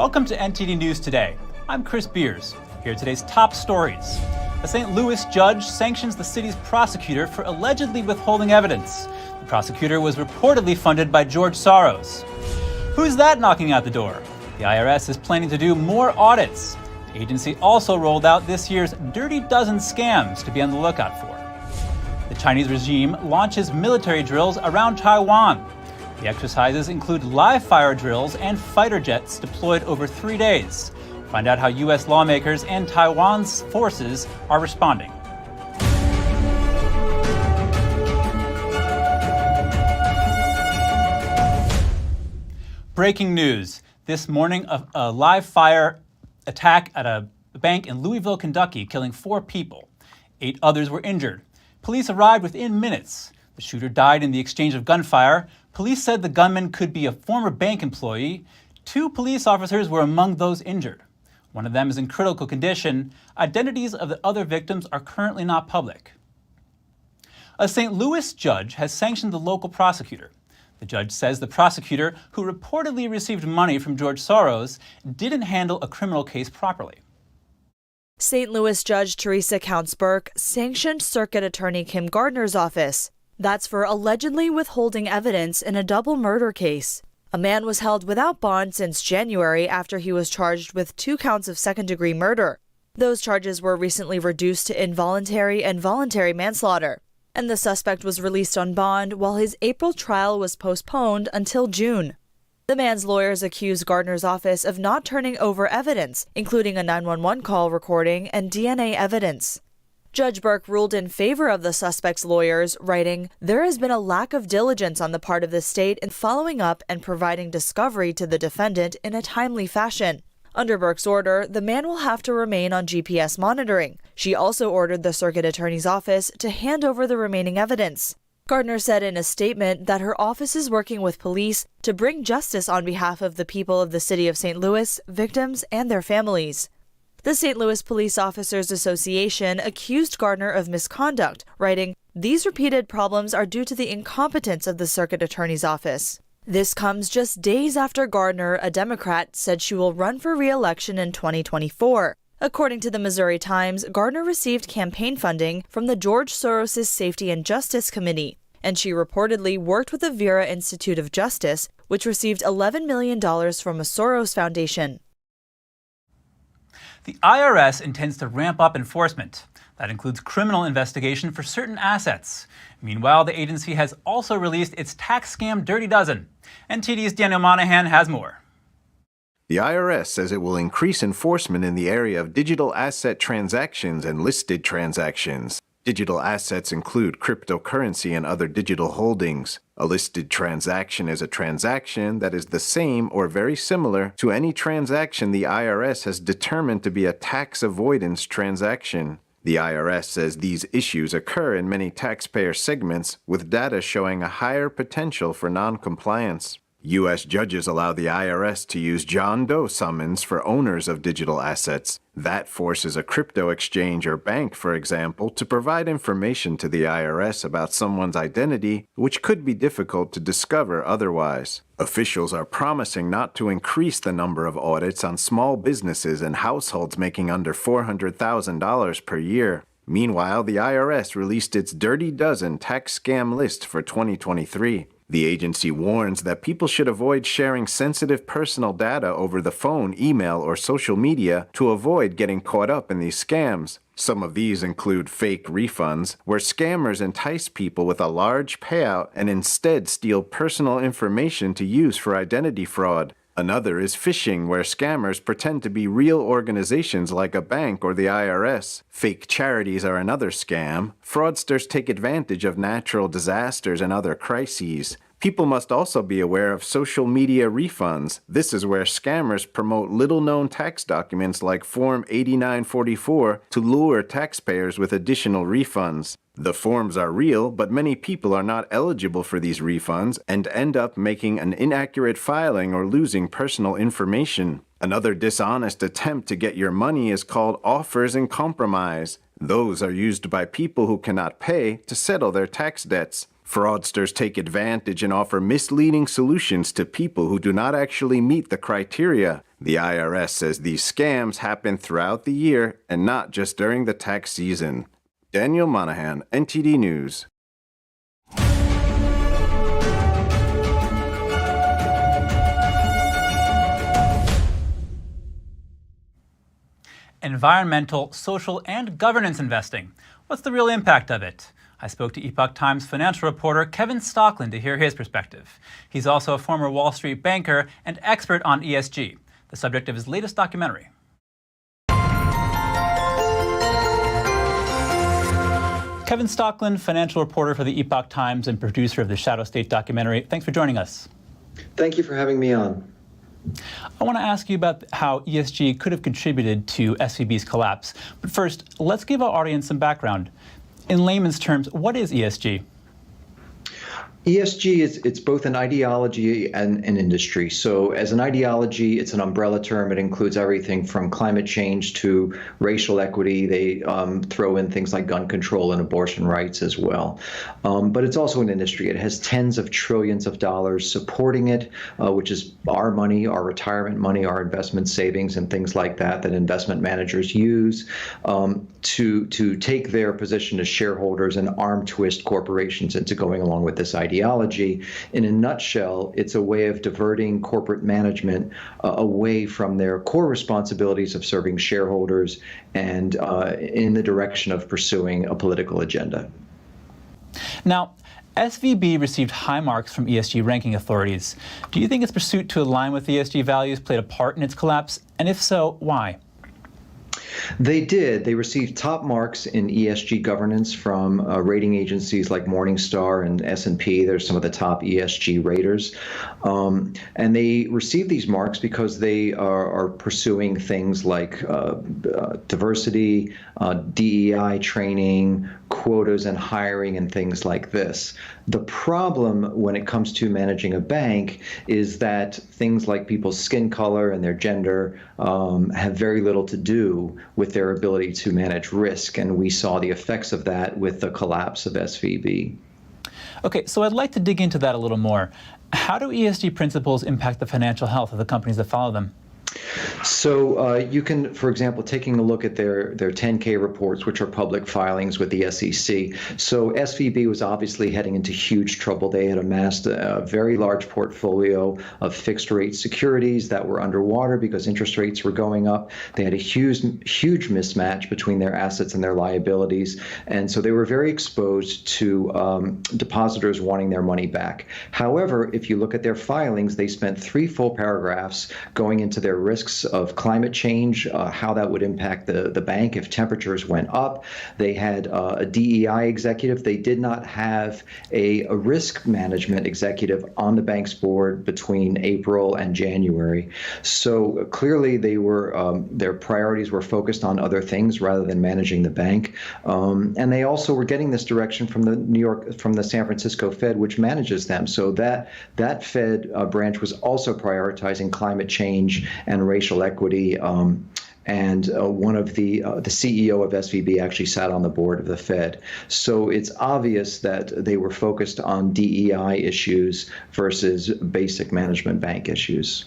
Welcome to NTD News Today. I'm Chris Beers. Here are today's top stories. A St. Louis judge sanctions the city's prosecutor for allegedly withholding evidence. The prosecutor was reportedly funded by George Soros. Who's that knocking at the door? The IRS is planning to do more audits. The agency also rolled out this year's Dirty Dozen scams to be on the lookout for. The Chinese regime launches military drills around Taiwan. The exercises include live fire drills and fighter jets deployed over 3 days. Find out how U.S. lawmakers and Taiwan's forces are responding. Breaking news. This morning, a live fire attack at a bank in Louisville, Kentucky, killing 4 people. 8 others were injured. Police arrived within minutes. The shooter died in the exchange of gunfire. Police said the gunman could be a former bank employee. 2 police officers were among those injured. One of them is in critical condition. Identities of the other victims are currently not public. A St. Louis judge has sanctioned the local prosecutor. The judge says the prosecutor, who reportedly received money from George Soros, didn't handle a criminal case properly. St. Louis Judge Teresa Counts-Burke sanctioned Circuit Attorney Kim Gardner's office. That's for allegedly withholding evidence in a double murder case. A man was held without bond since January after he was charged with 2 counts of second-degree murder. Those charges were recently reduced to involuntary and voluntary manslaughter, and the suspect was released on bond while his April trial was postponed until June. The man's lawyers accused Gardner's office of not turning over evidence, including a 911 call recording and DNA evidence. Judge Burke ruled in favor of the suspect's lawyers, writing, "There has been a lack of diligence on the part of the state in following up and providing discovery to the defendant in a timely fashion." Under Burke's order, the man will have to remain on GPS monitoring. She also ordered the circuit attorney's office to hand over the remaining evidence. Gardner said in a statement that her office is working with police to bring justice on behalf of the people of the city of St. Louis, victims, and their families. The St. Louis Police Officers Association accused Gardner of misconduct, writing, "These repeated problems are due to the incompetence of the circuit attorney's office." This comes just days after Gardner, a Democrat, said she will run for re-election in 2024. According to the Missouri Times, Gardner received campaign funding from the George Soros' Safety and Justice Committee, and she reportedly worked with the Vera Institute of Justice, which received $11 million from a Soros Foundation. The IRS intends to ramp up enforcement. That includes criminal investigation for certain assets. Meanwhile, the agency has also released its tax scam Dirty Dozen. NTD's Daniel Monahan has more. The IRS says it will increase enforcement in the area of digital asset transactions and listed transactions. Digital assets include cryptocurrency and other digital holdings. A listed transaction is a transaction that is the same or very similar to any transaction the IRS has determined to be a tax avoidance transaction. The IRS says these issues occur in many taxpayer segments, with data showing a higher potential for noncompliance. U.S. judges allow the IRS to use John Doe summons for owners of digital assets. That forces a crypto exchange or bank, for example, to provide information to the IRS about someone's identity, which could be difficult to discover otherwise. Officials are promising not to increase the number of audits on small businesses and households making under $400,000 per year. Meanwhile, the IRS released its Dirty Dozen tax scam list for 2023. The agency warns that people should avoid sharing sensitive personal data over the phone, email, or social media to avoid getting caught up in these scams. Some of these include fake refunds, where scammers entice people with a large payout and instead steal personal information to use for identity fraud. Another is phishing, where scammers pretend to be real organizations like a bank or the IRS. Fake charities are another scam. Fraudsters take advantage of natural disasters and other crises. People must also be aware of social media refunds. This is where scammers promote little-known tax documents like Form 8944 to lure taxpayers with additional refunds. The forms are real, but many people are not eligible for these refunds and end up making an inaccurate filing or losing personal information. Another dishonest attempt to get your money is called offers in compromise. Those are used by people who cannot pay to settle their tax debts. Fraudsters take advantage and offer misleading solutions to people who do not actually meet the criteria. The IRS says these scams happen throughout the year and not just during the tax season. Daniel Monahan, NTD News. Environmental, social, and governance investing. What's the real impact of it? I spoke to Epoch Times financial reporter Kevin Stockland to hear his perspective. He's also a former Wall Street banker and expert on ESG, the subject of his latest documentary. Kevin Stockland, financial reporter for the Epoch Times and producer of the Shadow State documentary. Thanks for joining us. Thank you for having me on. I want to ask you about how ESG could have contributed to SVB's collapse. But first, let's give our audience some background. In layman's terms, what is ESG? ESG it's both an ideology and an industry. So as an ideology, it's an umbrella term. It includes everything from climate change to racial equity. They throw in things like gun control and abortion rights as well. But it's also an industry. It has tens of trillions of dollars supporting it, which is our money, our retirement money, our investment savings, and things like that investment managers use to take their position as shareholders and arm twist corporations into going along with this ideology. In a nutshell, it's a way of diverting corporate management away from their core responsibilities of serving shareholders and in the direction of pursuing a political agenda. Now, SVB received high marks from ESG ranking authorities. Do you think its pursuit to align with ESG values played a part in its collapse? And if so, why? They did. They received top marks in ESG governance from rating agencies like Morningstar and S&P. They're some of the top ESG raters. And they received these marks because they are pursuing things like diversity, DEI training, quotas and hiring and things like this. The problem when it comes to managing a bank is that things like people's skin color and their gender have very little to do with their ability to manage risk. And we saw the effects of that with the collapse of SVB. Okay, so I'd like to dig into that a little more. How do ESG principles impact the financial health of the companies that follow them? So you can, for example, taking a look at their 10K reports, which are public filings with the SEC. So SVB was obviously heading into huge trouble. They had amassed a very large portfolio of fixed rate securities that were underwater because interest rates were going up. They had a huge mismatch between their assets and their liabilities. And so they were very exposed to depositors wanting their money back. However, if you look at their filings, they spent 3 full paragraphs going into their risks of climate change, how that would impact the bank if temperatures went up. They had a DEI executive. They did not have a risk management executive on the bank's board between April and January. So clearly they were their priorities were focused on other things rather than managing the bank. And they also were getting this direction from the San Francisco Fed, which manages them. So that Fed branch was also prioritizing climate change and racial equity. And one of the CEO of SVB actually sat on the board of the Fed. So it's obvious that they were focused on DEI issues versus basic management bank issues.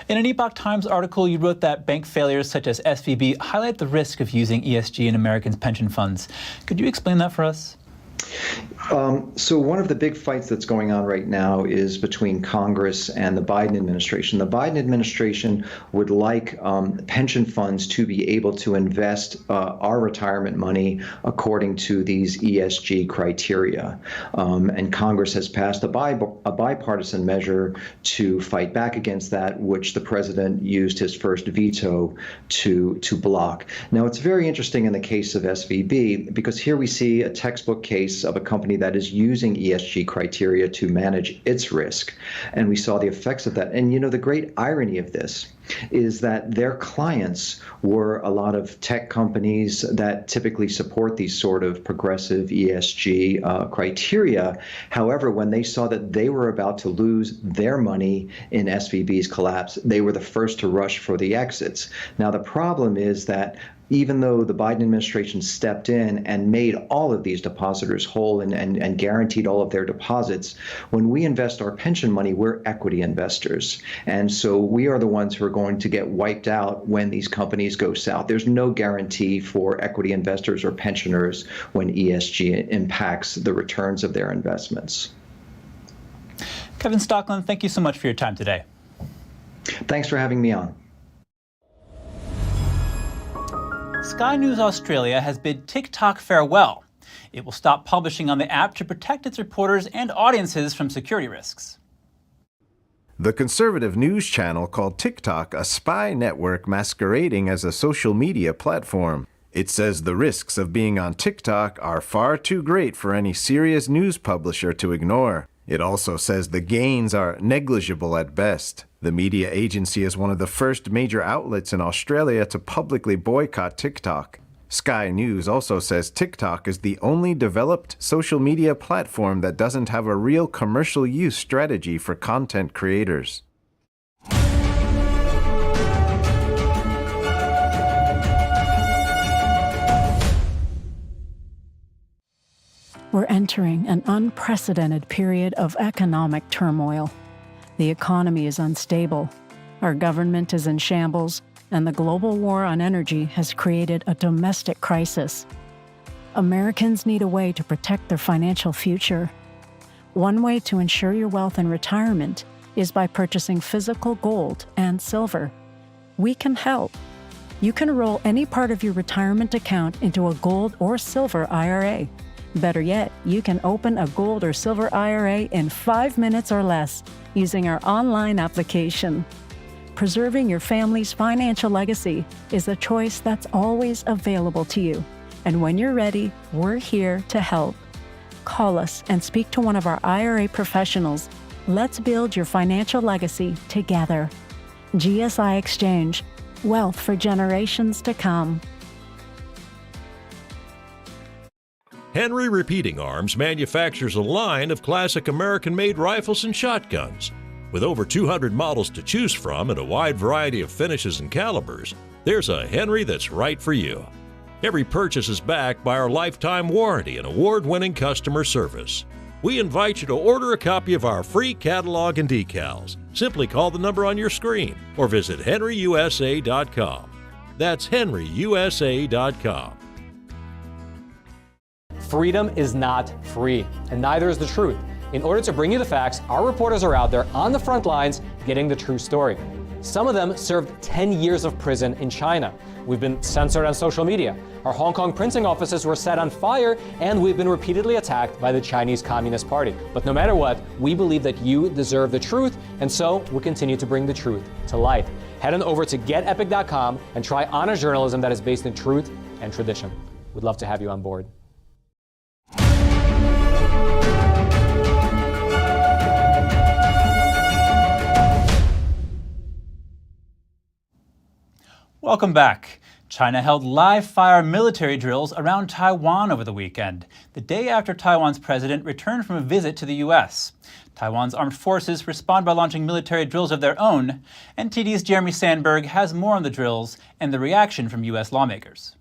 In an Epoch Times article, you wrote that bank failures such as SVB highlight the risk of using ESG in Americans' pension funds. Could you explain that for us? So one of the big fights that's going on right now is between Congress and the Biden administration. The Biden administration would like pension funds to be able to invest our retirement money according to these ESG criteria. And Congress has passed a bipartisan measure to fight back against that, which the president used his first veto to block. Now, it's very interesting in the case of SVB, because here we see a textbook case of a company that is using ESG criteria to manage its risk. And we saw the effects of that. And, you know, the great irony of this is that their clients were a lot of tech companies that typically support these sort of progressive ESG criteria. However, when they saw that they were about to lose their money in SVB's collapse, they were the first to rush for the exits. Now, the problem is that even though the Biden administration stepped in and made all of these depositors whole and guaranteed all of their deposits, when we invest our pension money, we're equity investors. And so we are the ones who are going to get wiped out when these companies go south. There's no guarantee for equity investors or pensioners when ESG impacts the returns of their investments. Kevin Stockland, thank you so much for your time today. Thanks for having me on. Sky News Australia has bid TikTok farewell. It will stop publishing on the app to protect its reporters and audiences from security risks. The conservative news channel called TikTok a spy network masquerading as a social media platform. It says the risks of being on TikTok are far too great for any serious news publisher to ignore. It also says the gains are negligible at best. The media agency is one of the first major outlets in Australia to publicly boycott TikTok. Sky News also says TikTok is the only developed social media platform that doesn't have a real commercial use strategy for content creators. We're entering an unprecedented period of economic turmoil. The economy is unstable, our government is in shambles, and the global war on energy has created a domestic crisis. Americans need a way to protect their financial future. One way to ensure your wealth in retirement is by purchasing physical gold and silver. We can help. You can roll any part of your retirement account into a gold or silver IRA. Better yet, you can open a gold or silver IRA in 5 minutes or less using our online application. Preserving your family's financial legacy is a choice that's always available to you. And when you're ready, we're here to help. Call us and speak to one of our IRA professionals. Let's build your financial legacy together. GSI Exchange, wealth for generations to come. Henry Repeating Arms manufactures a line of classic American-made rifles and shotguns. With over 200 models to choose from and a wide variety of finishes and calibers, there's a Henry that's right for you. Every purchase is backed by our lifetime warranty and award-winning customer service. We invite you to order a copy of our free catalog and decals. Simply call the number on your screen or visit henryusa.com. That's henryusa.com. Freedom is not free, and neither is the truth. In order to bring you the facts, our reporters are out there on the front lines getting the true story. Some of them served 10 years of prison in China. We've been censored on social media. Our Hong Kong printing offices were set on fire, and we've been repeatedly attacked by the Chinese Communist Party. But no matter what, we believe that you deserve the truth, and so we'll continue to bring the truth to light. Head on over to getepic.com and try honest journalism that is based in truth and tradition. We'd love to have you on board. Welcome back. China held live-fire military drills around Taiwan over the weekend, the day after Taiwan's president returned from a visit to the U.S. Taiwan's armed forces respond by launching military drills of their own. NTD's Jeremy Sandberg has more on the drills and the reaction from U.S. lawmakers.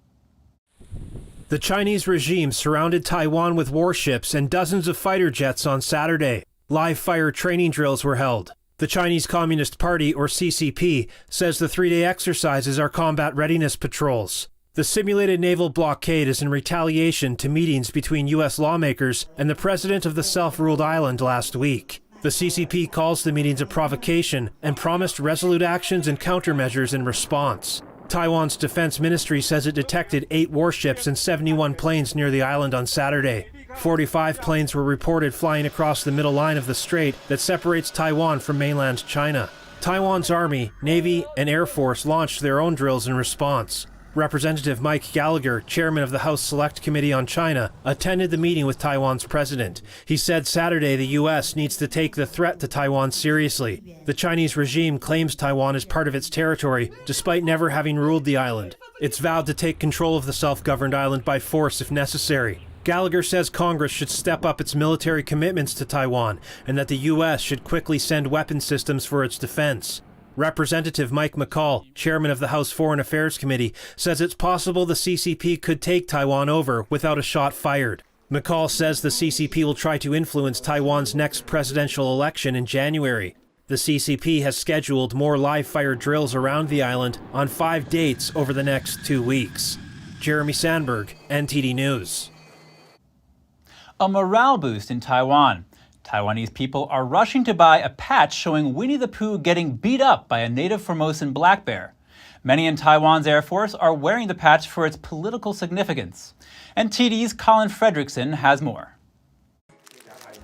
The Chinese regime surrounded Taiwan with warships and dozens of fighter jets on Saturday. Live-fire training drills were held. The Chinese Communist Party, or CCP, says the three-day exercises are combat readiness patrols. The simulated naval blockade is in retaliation to meetings between U.S. lawmakers and the president of the self-ruled island last week. The CCP calls the meetings a provocation and promised resolute actions and countermeasures in response. Taiwan's defense ministry says it detected 8 warships and 71 planes near the island on Saturday. 45 planes were reported flying across the middle line of the strait that separates Taiwan from mainland China. Taiwan's Army, Navy, and Air Force launched their own drills in response. Representative Mike Gallagher, chairman of the House Select Committee on China, attended the meeting with Taiwan's president. He said Saturday the U.S. needs to take the threat to Taiwan seriously. The Chinese regime claims Taiwan is part of its territory, despite never having ruled the island. It's vowed to take control of the self-governed island by force if necessary. Gallagher says Congress should step up its military commitments to Taiwan and that the U.S. should quickly send weapon systems for its defense. Representative Mike McCall, chairman of the House Foreign Affairs Committee, says it's possible the CCP could take Taiwan over without a shot fired. McCall says the CCP will try to influence Taiwan's next presidential election in January. The CCP has scheduled more live-fire drills around the island on 5 dates over the next 2 weeks. Jeremy Sandberg, NTD News. A morale boost in Taiwan. Taiwanese people are rushing to buy a patch showing Winnie the Pooh getting beat up by a native Formosan black bear. Many in Taiwan's Air Force are wearing the patch for its political significance. NTD's Colin Fredrickson has more.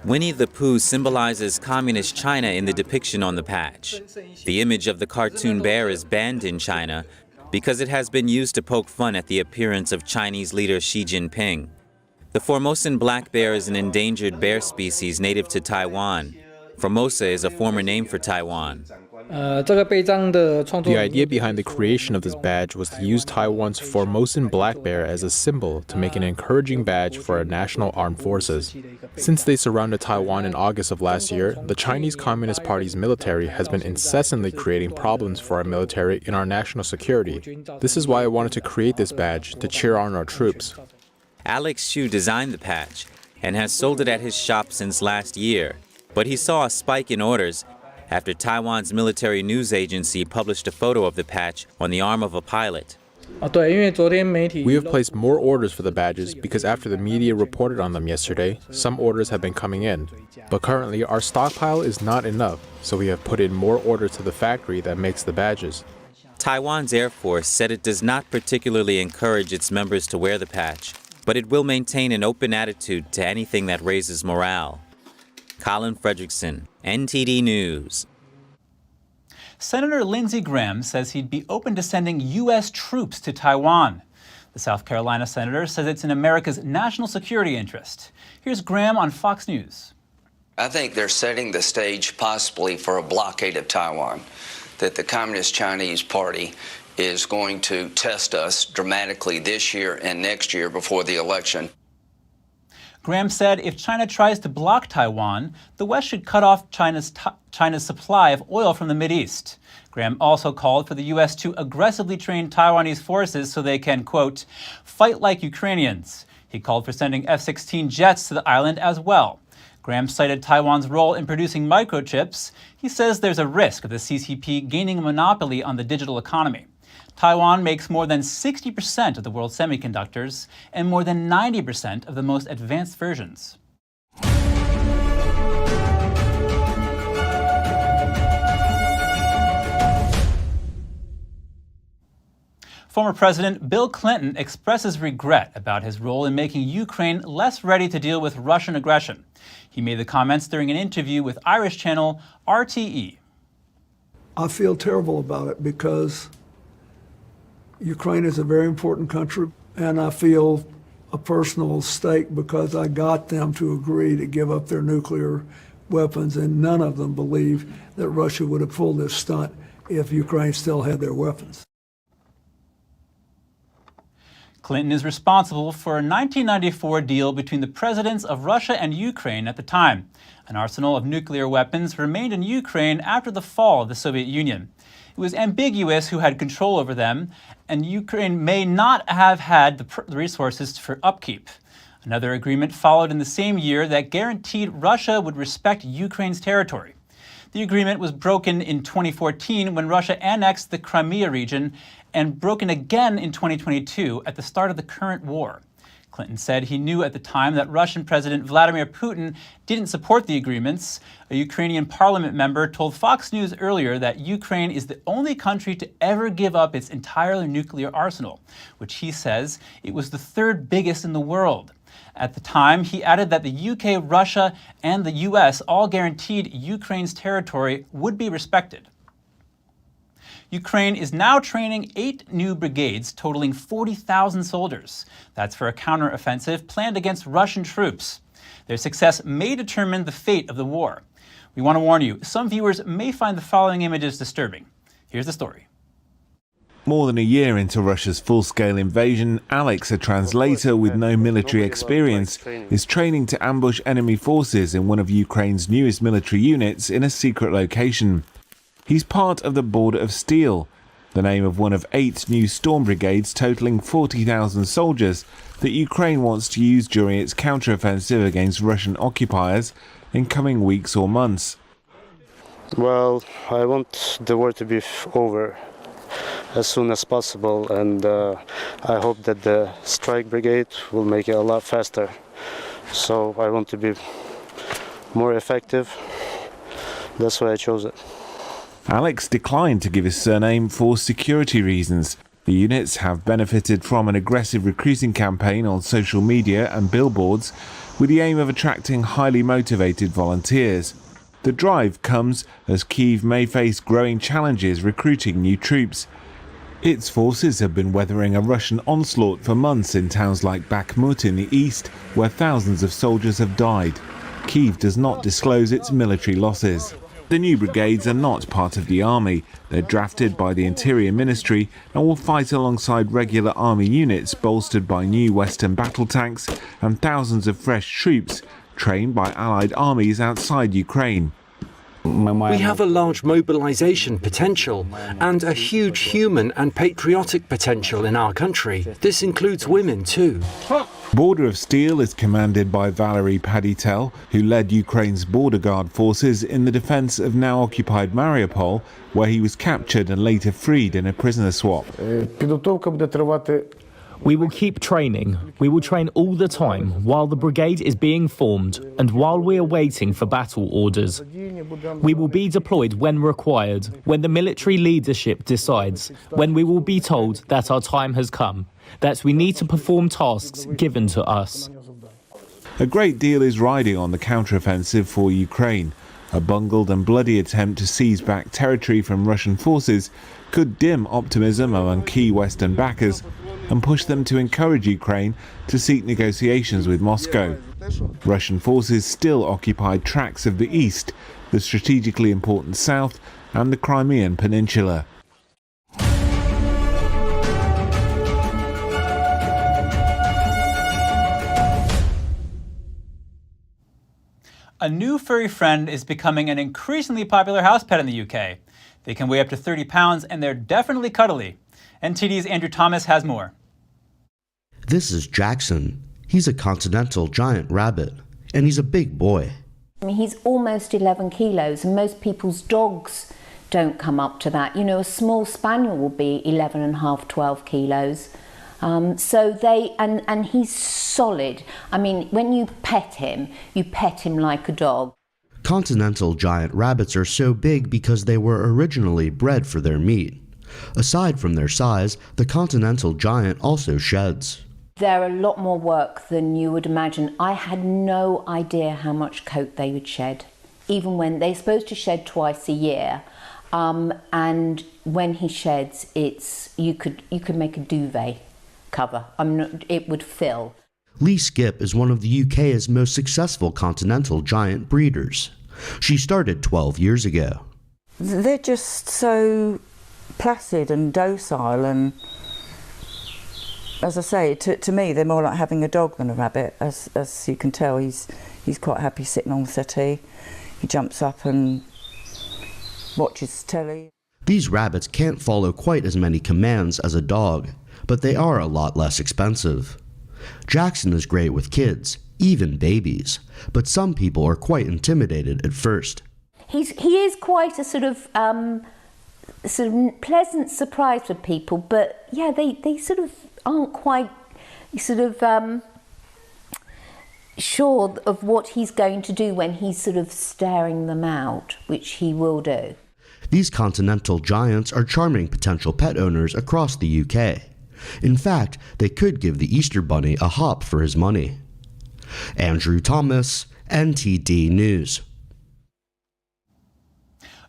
Winnie the Pooh symbolizes communist China in the depiction on the patch. The image of the cartoon bear is banned in China because it has been used to poke fun at the appearance of Chinese leader Xi Jinping. The Formosan black bear is an endangered bear species native to Taiwan. Formosa is a former name for Taiwan. The idea behind the creation of this badge was to use Taiwan's Formosan black bear as a symbol to make an encouraging badge for our national armed forces. Since they surrounded Taiwan in August of last year, the Chinese Communist Party's military has been incessantly creating problems for our military and our national security. This is why I wanted to create this badge, to cheer on our troops. Alex Xu designed the patch and has sold it at his shop since last year, but he saw a spike in orders after Taiwan's military news agency published a photo of the patch on the arm of a pilot. We have placed more orders for the badges because after the media reported on them yesterday, some orders have been coming in. But currently our stockpile is not enough, so we have put in more orders to the factory that makes the badges. Taiwan's Air Force said it does not particularly encourage its members to wear the patch, but it will maintain an open attitude to anything that raises morale. Colin Fredrickson, NTD News. Senator Lindsey Graham says he'd be open to sending U.S. troops to Taiwan. The South Carolina senator says it's in America's national security interest. Here's Graham on Fox News. I think they're setting the stage possibly for a blockade of Taiwan, that the Communist Chinese Party is going to test us dramatically this year and next year before the election. Graham said if China tries to block Taiwan, the West should cut off China's supply of oil from the Mideast. Graham also called for the U.S. to aggressively train Taiwanese forces so they can, quote, fight like Ukrainians. He called for sending F-16 jets to the island as well. Graham cited Taiwan's role in producing microchips. He says there's a risk of the CCP gaining a monopoly on the digital economy. Taiwan makes more than 60% of the world's semiconductors and more than 90% of the most advanced versions. Former President Bill Clinton expresses regret about his role in making Ukraine less ready to deal with Russian aggression. He made the comments during an interview with Irish channel RTE. I feel terrible about it because Ukraine is a very important country, and I feel a personal stake because I got them to agree to give up their nuclear weapons, and none of them believe that Russia would have pulled this stunt if Ukraine still had their weapons. Clinton is responsible for a 1994 deal between the presidents of Russia and Ukraine at the time. An arsenal of nuclear weapons remained in Ukraine after the fall of the Soviet Union. It was ambiguous who had control over them, and Ukraine may not have had the resources for upkeep. Another agreement followed in the same year that guaranteed Russia would respect Ukraine's territory. The agreement was broken in 2014 when Russia annexed the Crimea region and broken again in 2022 at the start of the current war. Clinton said he knew at the time that Russian President Vladimir Putin didn't support the agreements. A Ukrainian parliament member told Fox News earlier that Ukraine is the only country to ever give up its entire nuclear arsenal, which he says it was the third biggest in the world. At the time, he added that the UK, Russia, and the US all guaranteed Ukraine's territory would be respected. Ukraine is now training 8 new brigades totaling 40,000 soldiers. That's for a counteroffensive planned against Russian troops. Their success may determine the fate of the war. We want to warn you, some viewers may find the following images disturbing. Here's the story. More than a year into Russia's full-scale invasion, Alex, a translator with no military experience, is training to ambush enemy forces in one of Ukraine's newest military units in a secret location. He's part of the Border of Steel, the name of one of 8 new storm brigades totaling 40,000 soldiers that Ukraine wants to use during its counteroffensive against Russian occupiers in coming weeks or months. Well, I want the war to be over as soon as possible, and I hope that the strike brigade will make it a lot faster. So I want to be more effective. That's why I chose it. Alex declined to give his surname for security reasons. The units have benefited from an aggressive recruiting campaign on social media and billboards with the aim of attracting highly motivated volunteers. The drive comes as Kyiv may face growing challenges recruiting new troops. Its forces have been weathering a Russian onslaught for months in towns like Bakhmut in the east, where thousands of soldiers have died. Kyiv does not disclose its military losses. The new brigades are not part of the army. They're drafted by the Interior Ministry and will fight alongside regular army units bolstered by new Western battle tanks and thousands of fresh troops trained by allied armies outside Ukraine. We have a large mobilization potential and a huge human and patriotic potential in our country. This includes women too. Border of Steel is commanded by Valery Paditel, who led Ukraine's border guard forces in the defense of now occupied Mariupol, where he was captured and later freed in a prisoner swap. We will keep training. We will train all the time while the brigade is being formed and while we are waiting for battle orders. We will be deployed when required, when the military leadership decides, when we will be told that our time has come, that we need to perform tasks given to us. A great deal is riding on the counteroffensive for Ukraine. A bungled and bloody attempt to seize back territory from Russian forces could dim optimism among key Western backers and push them to encourage Ukraine to seek negotiations with Moscow. Russian forces still occupied tracts of the east, the strategically important south, and the Crimean Peninsula. A new furry friend is becoming an increasingly popular house pet in the UK. They can weigh up to 30 pounds and they're definitely cuddly. NTD's Andrew Thomas has more. This is Jackson. He's a continental giant rabbit, and he's a big boy. I mean, he's almost 11 kilos, and most people's dogs don't come up to that. You know, a small spaniel will be 11 and a half, 12 kilos. And he's solid. I mean, when you pet him like a dog. Continental giant rabbits are so big because they were originally bred for their meat. Aside from their size, the continental giant also sheds. They're a lot more work than you would imagine. I had no idea how much coat they would shed, even when they're supposed to shed twice a year. And when he sheds, you could make a duvet cover. It would fill. Lee Skip is one of the UK's most successful continental giant breeders. She started 12 years ago. They're just so placid and docile, and as I say, to me they're more like having a dog than a rabbit. As you can tell, he's quite happy sitting on the settee. He jumps up and watches telly. These rabbits can't follow quite as many commands as a dog, but they are a lot less expensive. Jackson is great with kids, even babies, but some people are quite intimidated at first. He is quite a sort of pleasant surprise for people, but yeah, they sort of aren't quite sure of what he's going to do when he's sort of staring them out, which he will do. These continental giants are charming potential pet owners across the UK. In fact, they could give the Easter Bunny a hop for his money. Andrew Thomas, NTD News.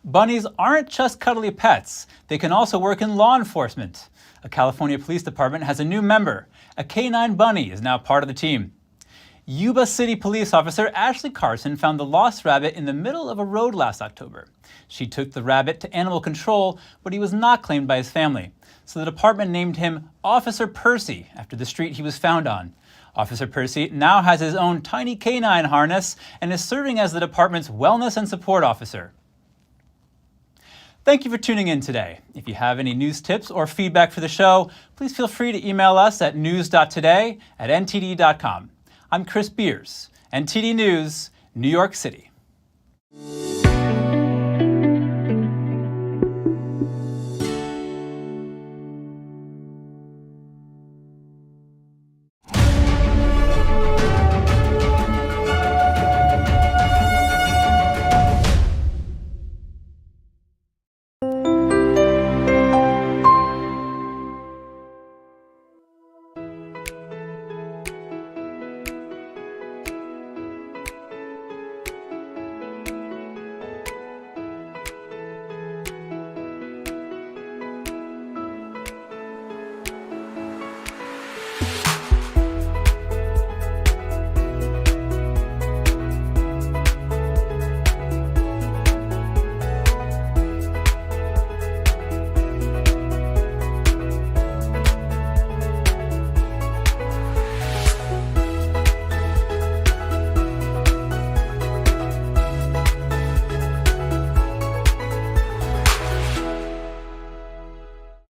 Bunnies aren't just cuddly pets. They can also work in law enforcement. A California police department has a new member. A canine bunny is now part of the team. Yuba City police officer Ashley Carson found the lost rabbit in the middle of a road last October. She took the rabbit to animal control, but he was not claimed by his family. So the department named him Officer Percy after the street he was found on. Officer Percy now has his own tiny canine harness and is serving as the department's wellness and support officer. Thank you for tuning in today. If you have any news tips or feedback for the show, please feel free to email us at news.today@ntd.com. I'm Chris Beers, NTD News, New York City.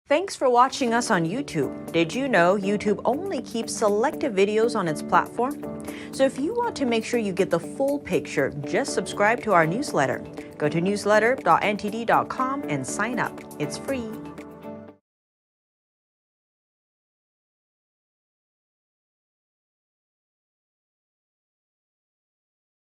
Thanks for watching us on YouTube. Did you know YouTube only keeps selected videos on its platform? So if you want to make sure you get the full picture, just subscribe to our newsletter. Go to newsletter.ntd.com and sign up. It's free.